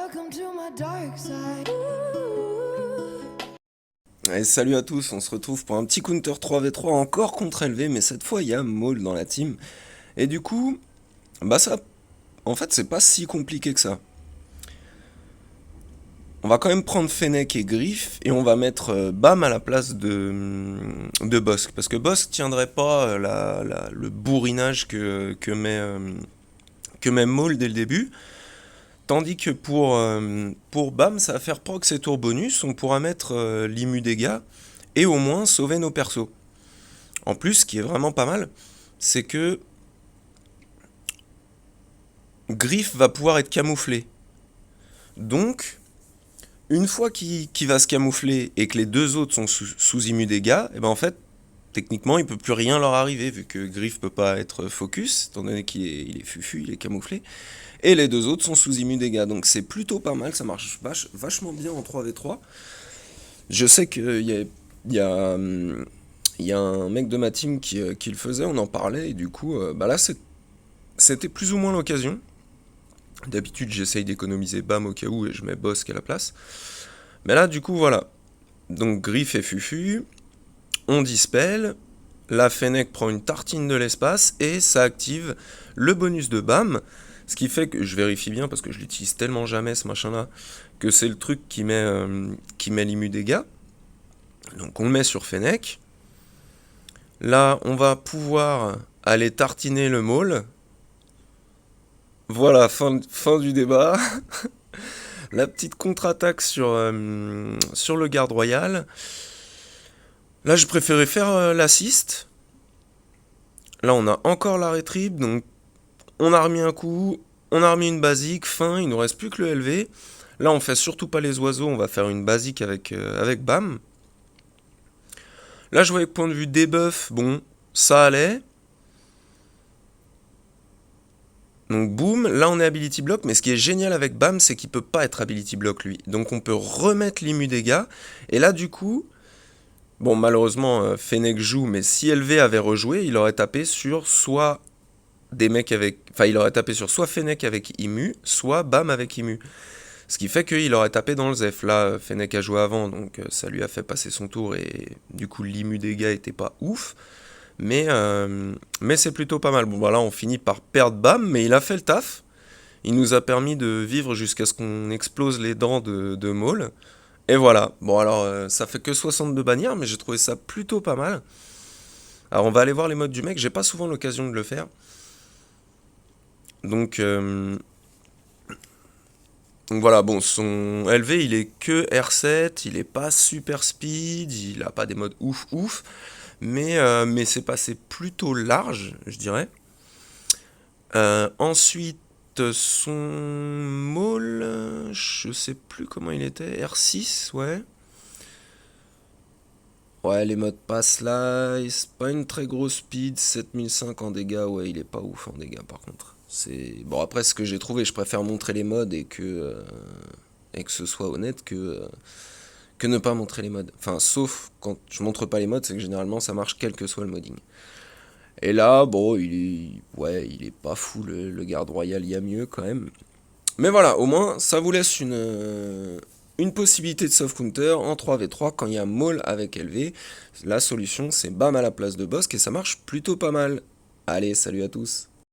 Welcome to my dark side. Et salut à tous, on se retrouve pour un petit counter 3v3 encore contre LV, mais cette fois il y a Maul dans la team. Et du coup, bah ça, en fait c'est pas si compliqué que ça. On va quand même prendre Fennec et Griff, et on va mettre Bam à la place de Bossk. Parce que Bossk tiendrait pas le bourrinage que met Maul dès le début. Tandis que pour Bam, ça va faire proc et tour bonus, on pourra mettre l'immu dégâts, et au moins sauver nos persos. En plus, ce qui est vraiment pas mal, c'est que Griff va pouvoir être camouflé. Donc, une fois qu'il va se camoufler et que les deux autres sont sous immu dégâts, et ben en fait, techniquement, il peut plus rien leur arriver, vu que Griff peut pas être focus, étant donné qu'il est fufu, il est camouflé. Et les deux autres sont sous immu dégâts. Donc c'est plutôt pas mal, ça marche vachement bien en 3v3. Je sais qu'il y a, il y a un mec de ma team qui le faisait, on en parlait, et du coup, bah là c'était plus ou moins l'occasion. D'habitude, j'essaye d'économiser Bam au cas où et je mets Bossk à la place. Mais là, du coup, voilà. Donc, Griff et Fufu, on dispel. La Fennec prend une tartine de l'espace et ça active le bonus de Bam. Ce qui fait que je vérifie bien parce que je l'utilise tellement jamais ce machin-là que c'est le truc qui met l'immu dégâts. Donc, on le met sur Fennec. Là, on va pouvoir aller tartiner le Maul. Voilà, fin du débat. La petite contre-attaque sur le garde royal. Là, je préférais faire l'assist. Là, on a encore la rétrib, donc on a remis un coup, on a remis une basique, fin, il nous reste plus que le LV. Là, on fait surtout pas les oiseaux, on va faire une basique avec Bam. Là, je voyais que point de vue debuff, bon, ça allait. Donc boum, là on est ability block, mais ce qui est génial avec Bam, c'est qu'il peut pas être ability block lui. Donc on peut remettre l'immu dégâts, et là du coup, bon malheureusement Fennec joue, mais si LV avait rejoué, il aurait tapé sur soit des mecs avec... Enfin il aurait tapé sur soit Fennec avec immu, soit Bam avec immu. Ce qui fait qu'il aurait tapé dans le Zef. Là, Fennec a joué avant, donc ça lui a fait passer son tour, et du coup l'immu dégâts était pas ouf. Mais c'est plutôt pas mal. Bon, voilà, on finit par perdre Bam, mais il a fait le taf. Il nous a permis de vivre jusqu'à ce qu'on explose les dents de Maul. Et voilà. Bon, alors, ça fait que 62 bannières, mais j'ai trouvé ça plutôt pas mal. Alors, on va aller voir les modes du mec. J'ai pas souvent l'occasion de le faire. Donc voilà, bon, son LV, il est que R7. Il est pas super speed. Il a pas des modes ouf ouf. Mais c'est passé plutôt large, je dirais. Ensuite, son Maul, je sais plus comment il était, R6, ouais. Ouais, les modes pass là, c'est pas une très grosse speed, 7005 en dégâts, ouais, il est pas ouf en dégâts par contre. C'est bon, après ce que j'ai trouvé, je préfère montrer les modes et que ce soit honnête que ne pas montrer les modes. Enfin, sauf quand je montre pas les modes, c'est que généralement ça marche quel que soit le modding. Et là, bon, il est pas fou le garde royal, il y a mieux quand même. Mais voilà, au moins, ça vous laisse une possibilité de soft counter en 3v3 quand il y a Maul avec LV. La solution, c'est Bam à la place de Bossk et ça marche plutôt pas mal. Allez, salut à tous.